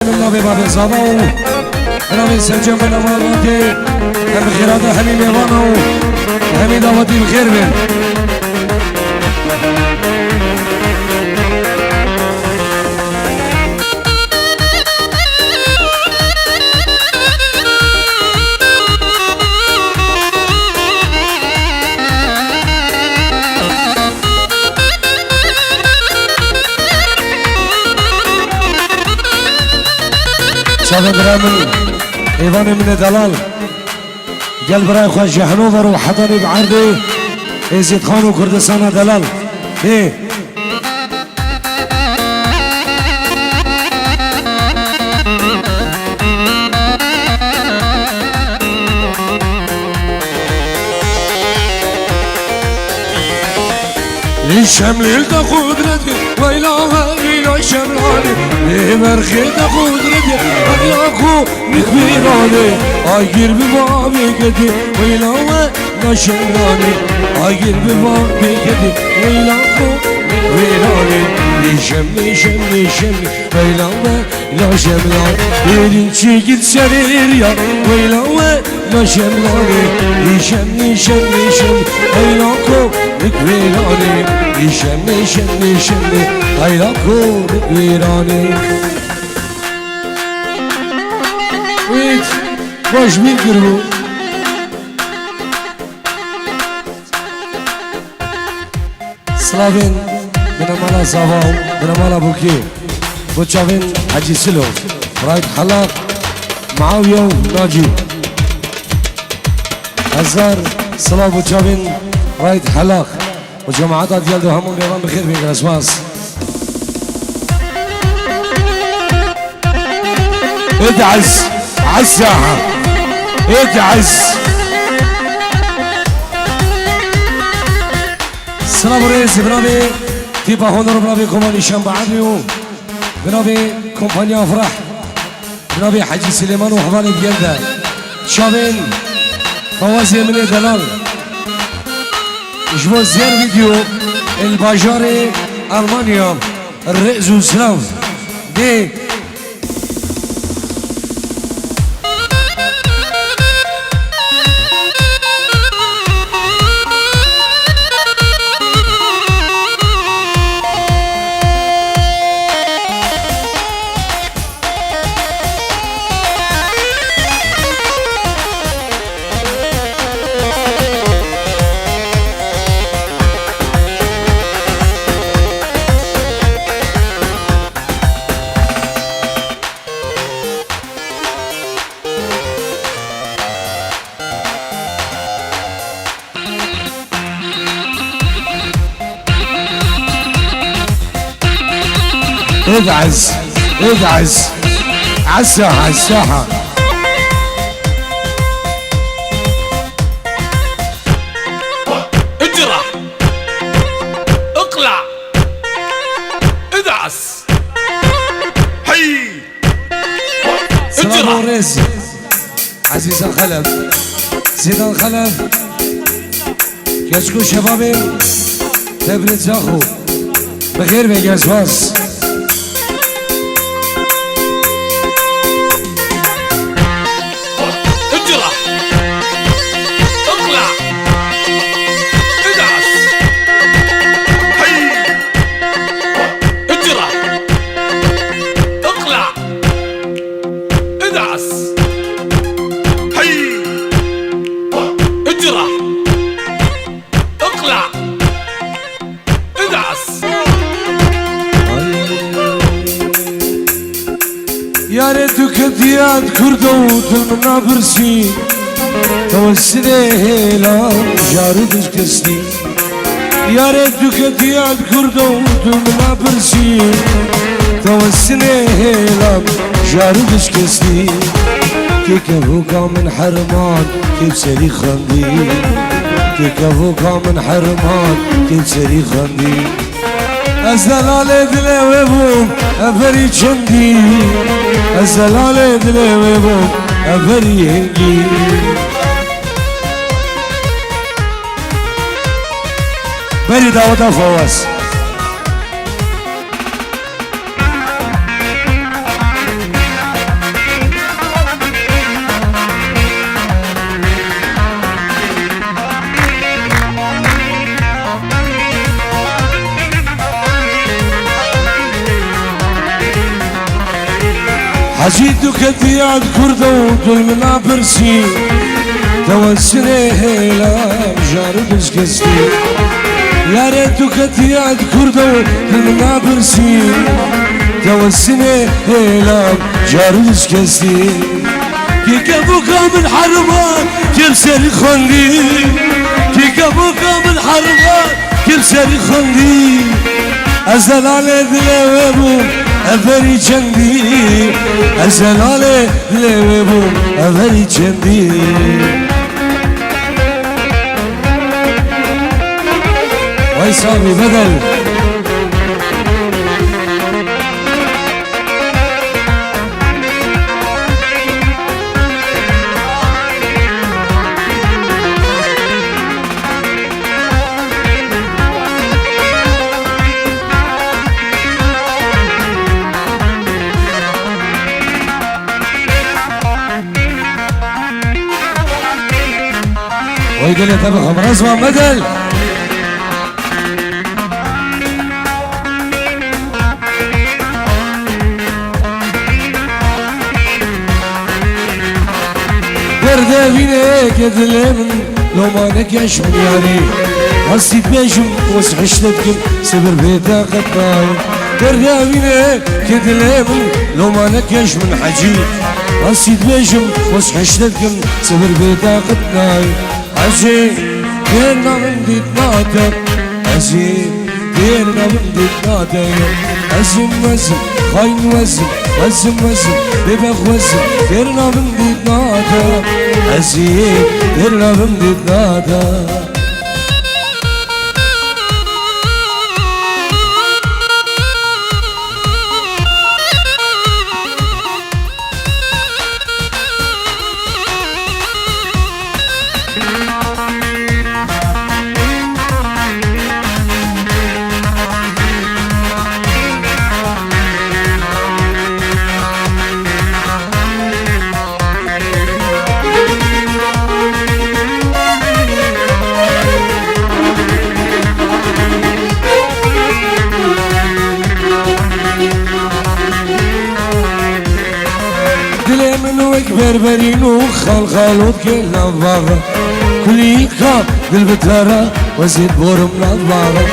نبي باب الزباو نبي سجن من امانتي هم خيرات حليم يبانو همي دعوتي الخير بين شاهد برامل ايوان من دلال قال براي خوش حنوفر وحضني بعرضي يزيد خان وكردستان دلال ايه الشمل قدرتي ويلا إلى شملاني لمرخي قدرتي أدياكو مخبراني أجير ببابي كدي ويلا إلى شملاني أجير ببابي كدي ويلا مخبراني لشملي شملي شملي ويلا إلى شملاني يرنشي قد سرير يا ويلا إلى شملاني لشملي شملي شملي ويلا مخبراني شمي شمي شمي هيلاكو بويراني ويت باش مين قربو سلافين من مالا زاواو من مالا بوكي بوچاوين حجي سلو رايد حلاق معاوية وناجي هزار سلاف بوچاوين رايد حلاق وجماعات ديال دو همون بيضان بخير فيك الاسواس ادعس عالساحة ادعس السلام رئيس برافي تيبا هونر برافي كوماني شام بعديو برافي كومبانيا افراح برافي حجي سليمان وحضاني ديال شابين فوازي من دلال جوا زير فيديو الباجاري ألمانيا الرئز وسلاف دي ادعس ادعس عالساحة عالساحة اجرح اقلع ادعس حي سلام وريس عزيز الخلف زيد الخلف كشكو شبابي تبرد زاخو بخير بيجي اسواس يا ريتك دياد كردو تلمنا برسي توسني هيلا جاردش كسني يا ريتك دياد كردو تلمنا برسي توسني هيلا جاردش كسني كيك ابوكا من حرمان كيف سري خندي كيك ابوكا من حرمان كيف سري خندي الزلالة دلي ويبوم أفري چندي الزلالة دلي ويبوم أفري هنجي بري دعوة فواز حجيتو كتياد كردو دول منا برسي توسني هيلا جارب اسكستي يا ريتو كتياد كردو دول منا برسي توسني هيلا جارب اسكستي كي كابوكا من حرمان كل سري خلي كي كابوكا من حرمان كل سري خلي أزل على دلوابو أفري جندي أزل على دلوابو أفري جندي واي صابي بدل ويقول لي تبغى خمر اسمع بدل ورده فينك يدلمن لو ما نكش من ياري هسيت بيجم وسحشتكم سبر بيتا قطاي ورده فينك يدلمن لو ما نكش من حجي هسيت بيجم وسحشتكم سبر بيتا قطاي عزيز ديرنا من ديت ناتا عزيز ديرنا من ديت ناتا عزم وزم خاين وزم وزم وزم ببخ وزم ديرنا من ديت ناتا عزيز ديرنا من ديت ناتا بربرينو خالخالوت كل نظارة كلي خاب بالبتارة وزيد بورم نظارة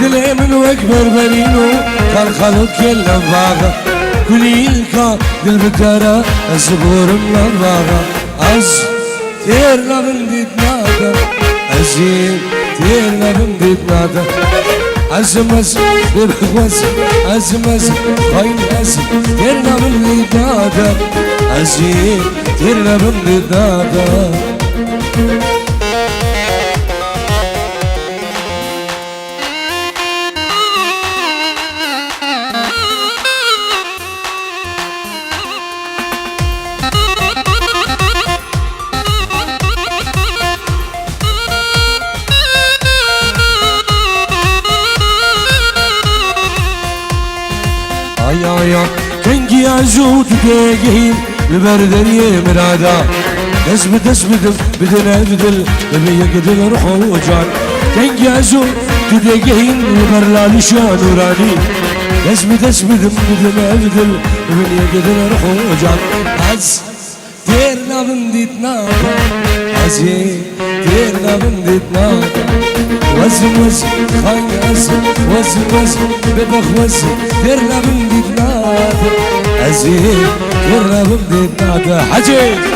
دلي من وك بربرينو خالخالوت كل نظارة كلي خاب بالبتارة وزيد بورم نظارة عز تيرنا من ديت نادا عزيز تيرنا من ديت نادا عزم عزم ببخ وزم عزم عزم خاين عزم تيرنا من ديت نادا عزيز تيرنا من ديت نادا يا كنجي عزوت دقيقين لبردني مرادا دسبد بدل لبي يقدر روح وجان كنجي عزوت دقيقين لبرلالي شان وراني دسبد بدل لبي يقدر روح وجان عز تيرنا من ديت نادا عزي تيرنا من ديت نادا وزن وزن خاين وزن وزن وزن ببخ وزن تيرنا من ديت نادا عزيز تيرنا من ديت نادا حجي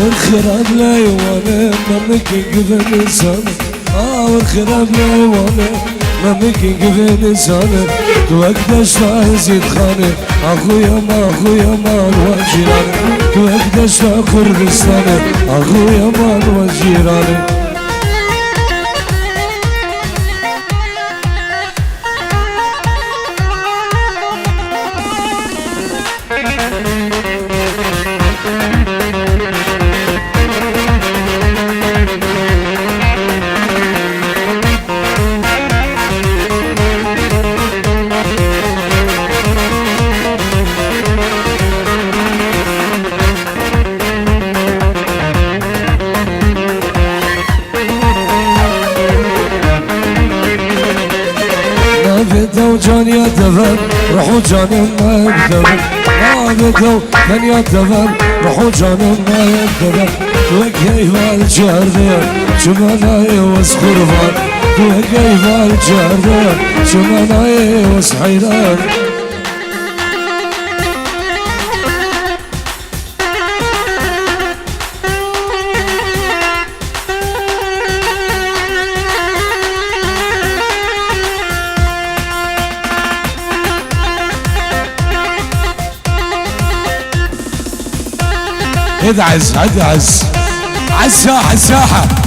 والخراب لا يوانا ما ممكن قبل انسان والخراب لا يوانا ما ممكن قبل انسان توقدش يزيد خانه اخويا ما الوجيران توقدش كردستان اخويا ما الوجيران بدو جاني الدفن روحوا جاني ما يدفن ما بدو جاني الدفن روحوا جاني ما يدفن وكيف الجردين شمناي وسخرفان وكيف الجردين شمناي وسحيران ادعس ادعس عالساحة الساحة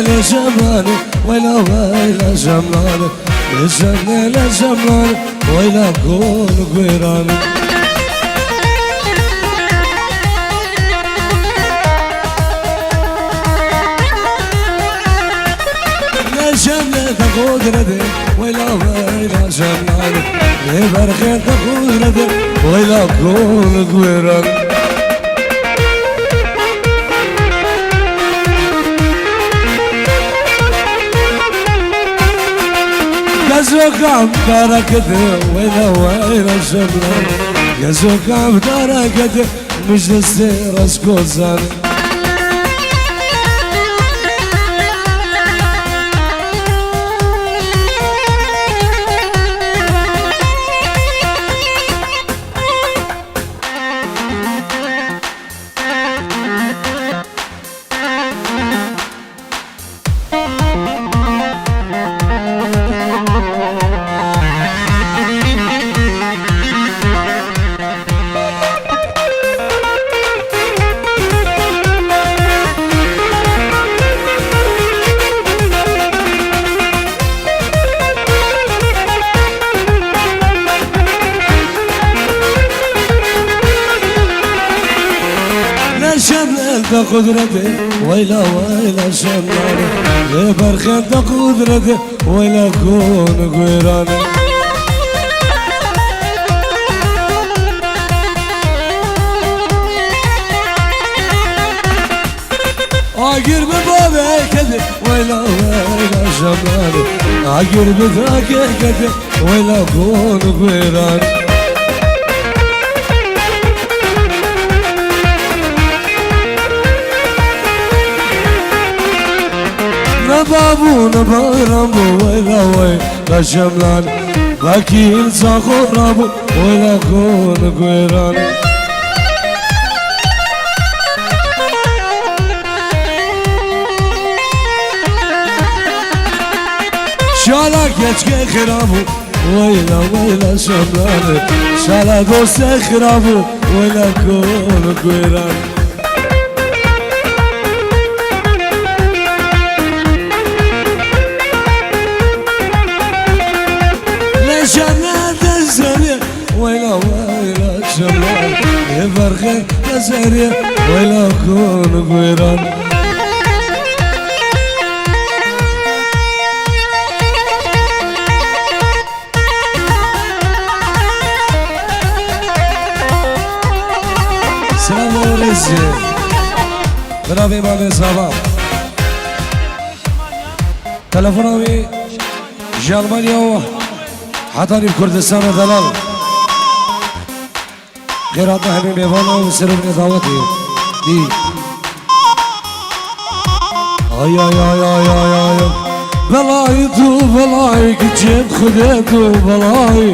لا جمالي ولا ويلا جمالي لا جمالي ويلا كون قويراني لا جمالي قدرتي ويلا ويلا جمالي لا برخي قدرتي ويلا كون قويراني يزوكام دركته ويلا ويلا شملان يزوكام دركته مش نستير اسكوزان قدرتي ويلا ويلا شمالي لبرخت قدرتي ويلا كون قويراني اقر ببابي كده ويلا ويلا شمالي اقر بذاك كده ويلا كون قويراني نبابو نبارمو ويلا ويلا شملان باكين ساخو رابو ويلا كون قويران شالا كيشكي خرابو ويلا ويلا شملان شالا دوست خرابو ويلا كون قويران ويلا ويلا شمال يفرخ تسري ويلا كون قويران سلام ورزي برافي بابي صباح تلفونامي جالمانيا حضاري بكردستان دلال غيرات همي ميوانا وسربني دعوتي دي اي اي اي اي اي اي بلاي تو بلاي كجيب خديتو بلاي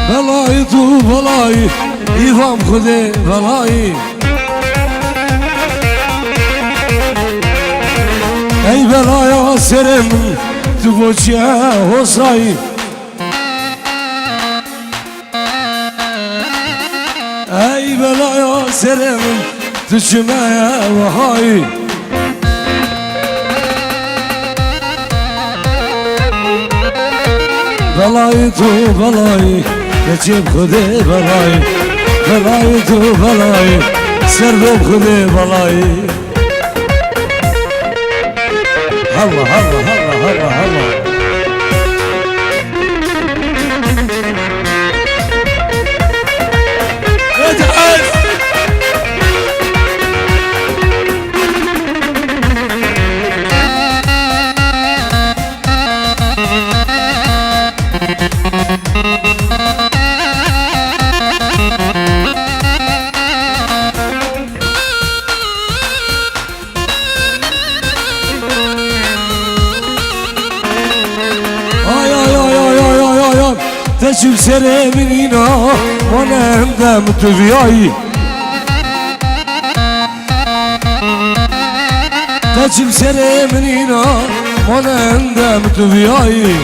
بلاي تو بلاي ايفام خدي بلاي اي بلاي سرم تبوشي هوساي اي بلا يا سلام تجمع وهاي بلای تو بلای کچیب خوده بلای بلای تو بلای سردم خوده بلای هلا هلا هلا هلا هلا تجيب سري من هنا وانا همدم تبيعي تجيب سري من هنا وانا همدم تبيعي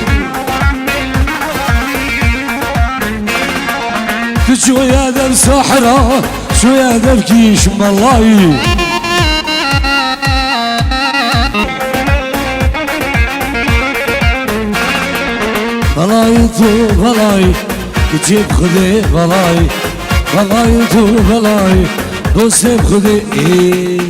تجو يا دم ساحرة شو يا دم كيش ملاي بلای تو بلای کچیب خوده بلای بلای تو بلای دوستم خوده ای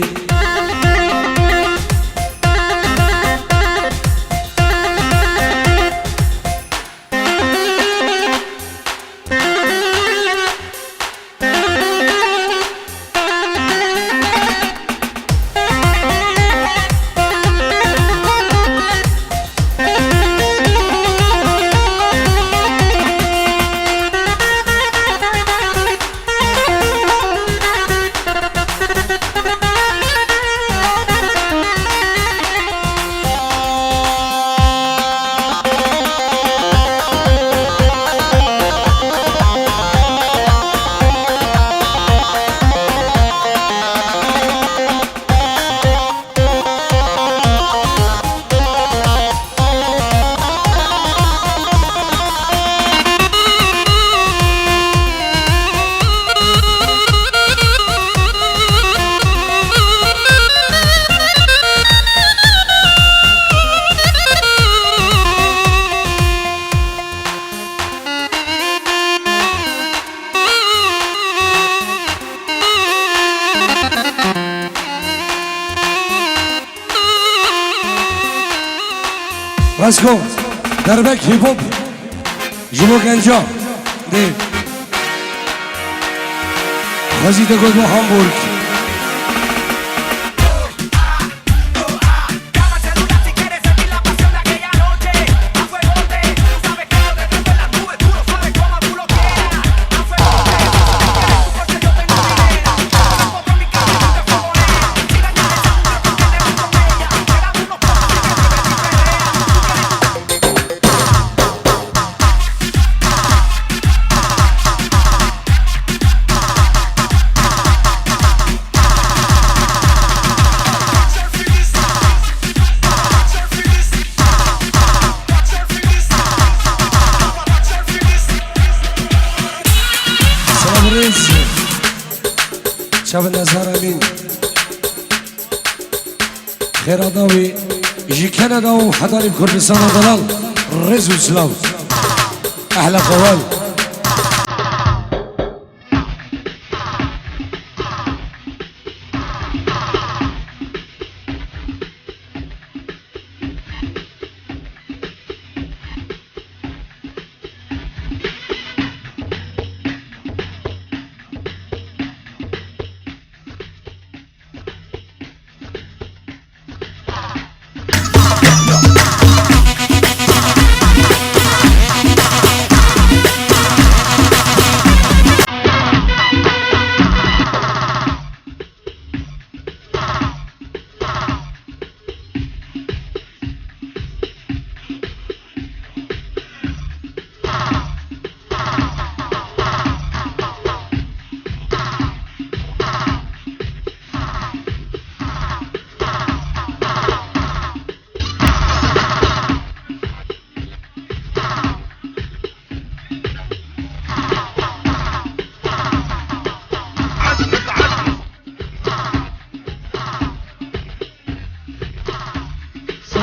راسكو دربك هيب هوب جمو گنجا دي خزيده گل هامبورگ شاب النزار امين خير ضوي يجي كندا وحضاري بكردستان وضلال الرز والسلام احلى قوال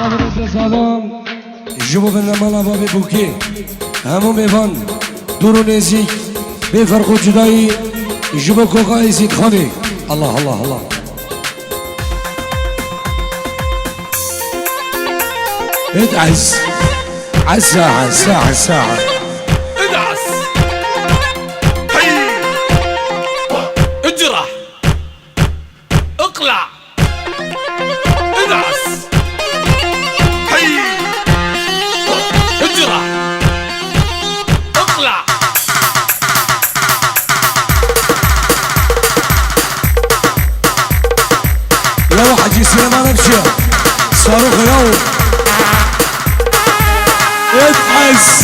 سلام سلام جبو بنا مالا بابي بوكي همو میوان دور و نزدیک به فرق و جدایی جبو کوکای زید خانه الله الله الله ادعس عالساعة الساعة الساعة ادعس هي اجرح اقلع ادعس هي اجرح اقلع يا واحد يصير ما نمشي صاروخ يوم ادعس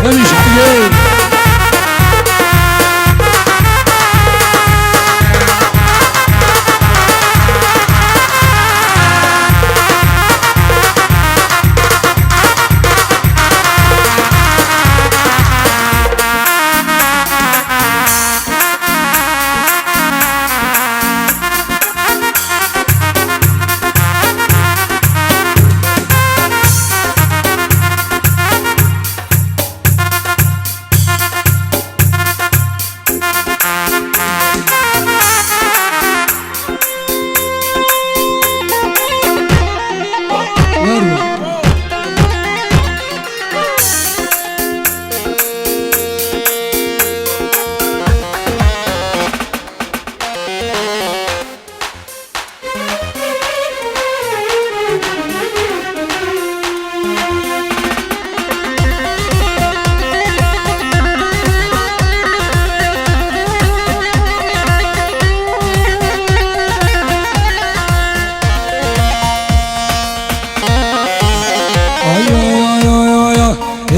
مفيش حاجة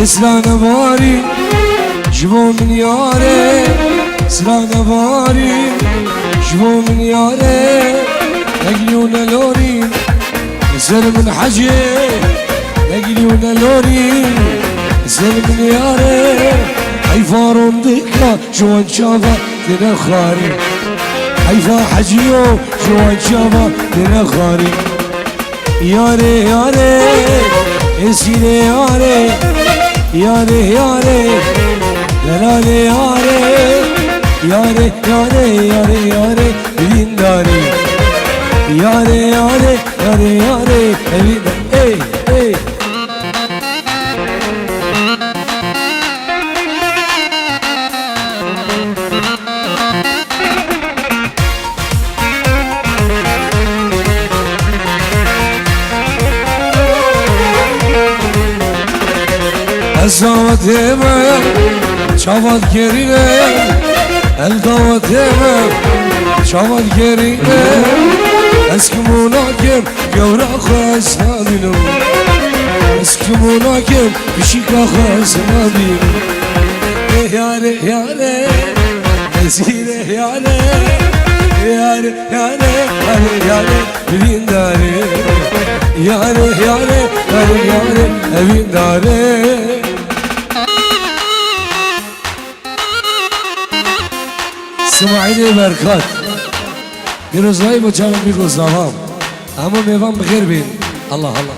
سلانة باري جبو من ياري سلانة باري جبو من ياري نقليونا لوري نزل من حجي نقليونا لوري نزل من ياري حيفارون ديكا جوان شافا دينا خاري حيفا حجيو جوان شافا دينا خاري ياري ياري اسيني ياري ياري ياري لالي ياري ياري ياري ياري ياري بينداري ياري ياري ياري ياري بينداري اي اي الزاوت هما شافت كريمة الداوت هما شافت كريمة اسكمونا كم يورا خاص نابينو اسكمونا كم بشيكا خاص نابينو ياري ياري نسيره ياري ياري ياري ياري ياري بينداري ياري ياري ياري ياري بينداري سماعيني بركات بروزناي بچانم بگذارم اما میوان بخیر بین الله الله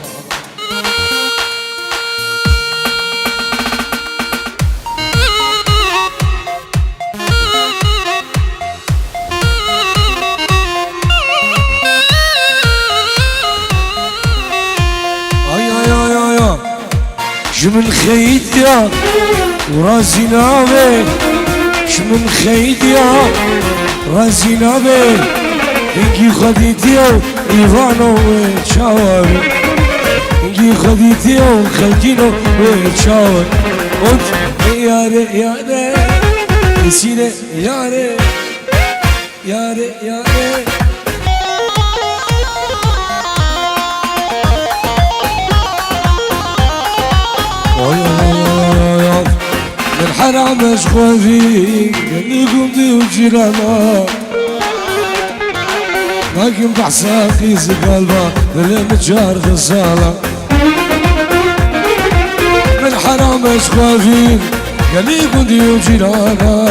شمن خيط يا وراسي نامي شمن خيط يا راسي نامي انكي خديتي ايفانو وشاوري انكي خديتي وخلجينو وشاوري قلت ياري ياري نسيني ياري ياري ياري من حرام اشخوذي قلقم دي وجيرانا لكن بحساقي قلبه للمجار غزالة من حرام اشخوذي قلقم دي وجيرانا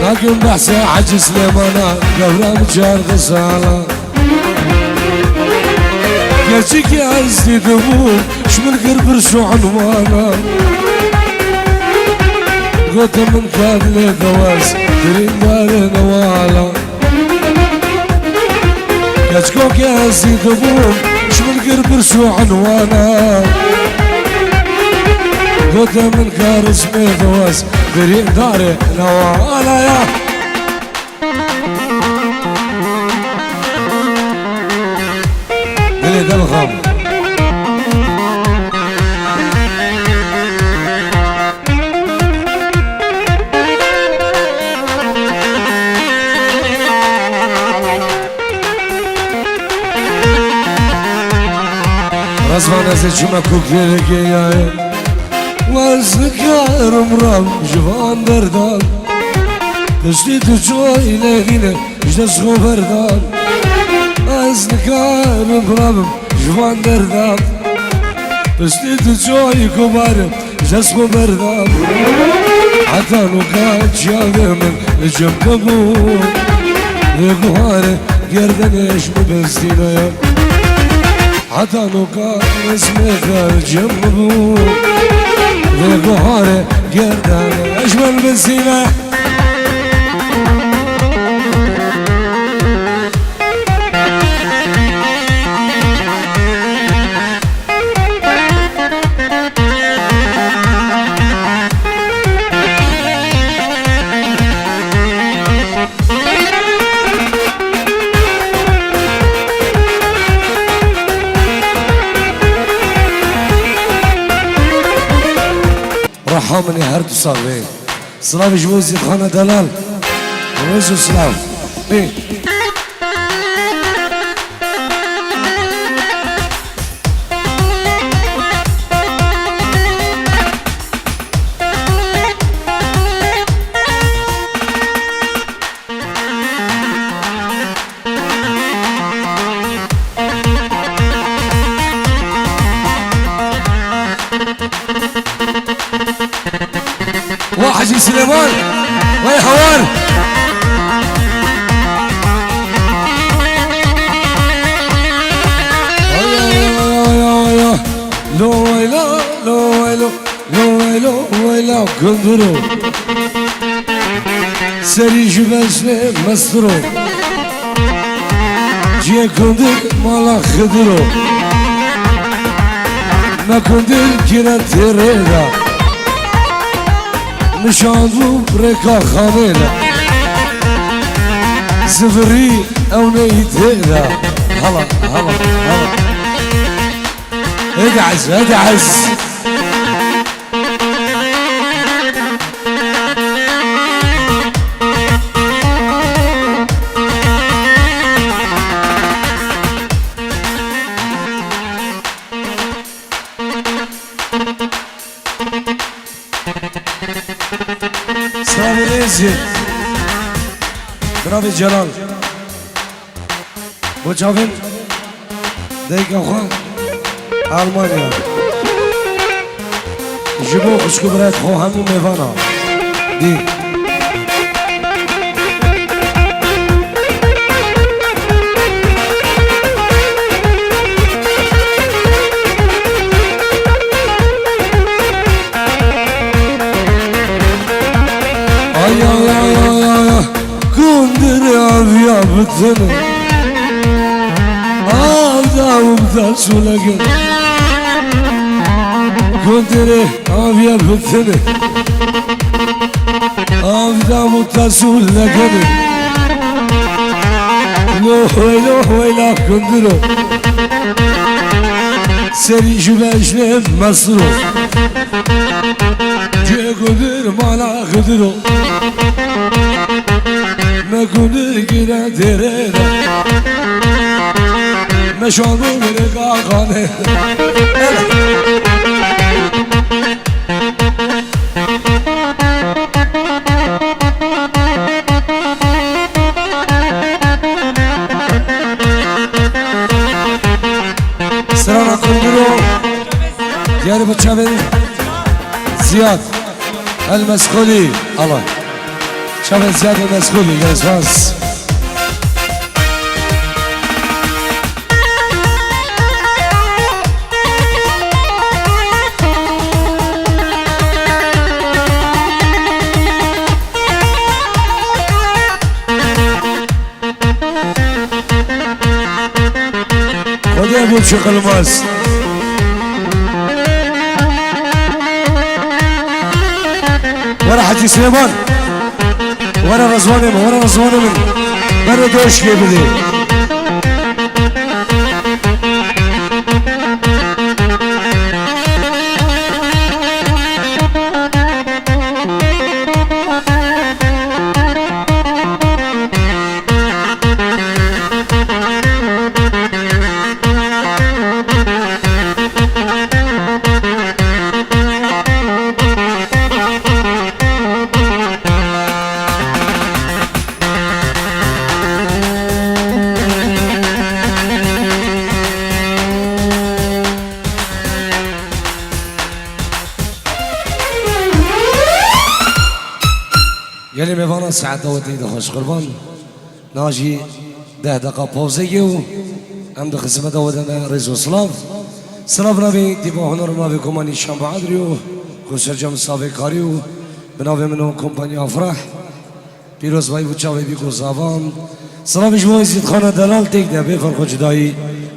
لكن بحسا عجز سليمانا قبل مجار غزالة يجيك يا عزتي ذبوب شمن قرب رشو عنوانا قلت من كان لي ذواز درين دار نوالا يجيك يا عزتي ذبوب شمن قرب رشو عنوانا قلت من كان اسمي ذواز درين دار نوالا يا ده الغم رزمان ازي شما كوكيلك يا وزنك يا رمرام جوان دردان تشتي تجوي ليلة جدس غبردان وزنك يا رمرام جوان دردان تشتي تجوي كبار جدس غبردان حتى نوكات شاذي من الجنب ابوه يقواري قردن ايش مبستينا حتى نوكات اسمك الجنب ذي قردان اجمل بالزينة رحمني هرد صاغي سلاف جوزي خانة دلال ويزو سلاف ايه حجي سليمان ويا هوان لو ويلا لو ويلو لو ويلو ويلا كندرو سري جبسني مسترو جي كندر مالا خدرو ما كندر كنا تريدا نشاندو بريكا خامينا زفري او نيتينا هلا هلا هلا ادعس ادعس صابريزي برافي جلال وجافين دقيقة أخوان ألمانيا جيبوا خشكو برات خو همو ميفانا دي يا بتنا أبدا وبدا شو لقيت كنت ليه يا بتنا أبدا وبدا شو لقيت لو ويلا كنت له سري جباش ليه مصروف جي قدر ما لا قدره دلگیره دیره مشانو میره قاقانه سرانا کندرو دیار بچه بین زیاد المسخولی الله شبه زیاد المسخولی گرسواز خدا بود شو قلماز ورا حجي سليمان ورا رزواني من برا دوش كيبلي يلي ميفانا ساعة دوتي دخش قربان ناجي 10 دقائق بوزيو عند خدمة دودنا ريزو سلاف نبي ديبو هنر نبي كوماني شامبا عدريو كوشر جام سابي كاريو بنابي منو كومباني افراح بيروز باي بوچاوي بيكو زاوان سلافش بو زيد خانه دلال تيك ده بفرق جداي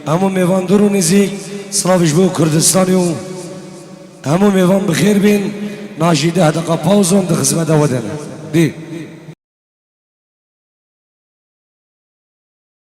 همو ميوان درو نزيك سلافش بو كردستانيو همو ميوان بخير بين ناجي 10 دقائق بوزون دخدمة دودنا دي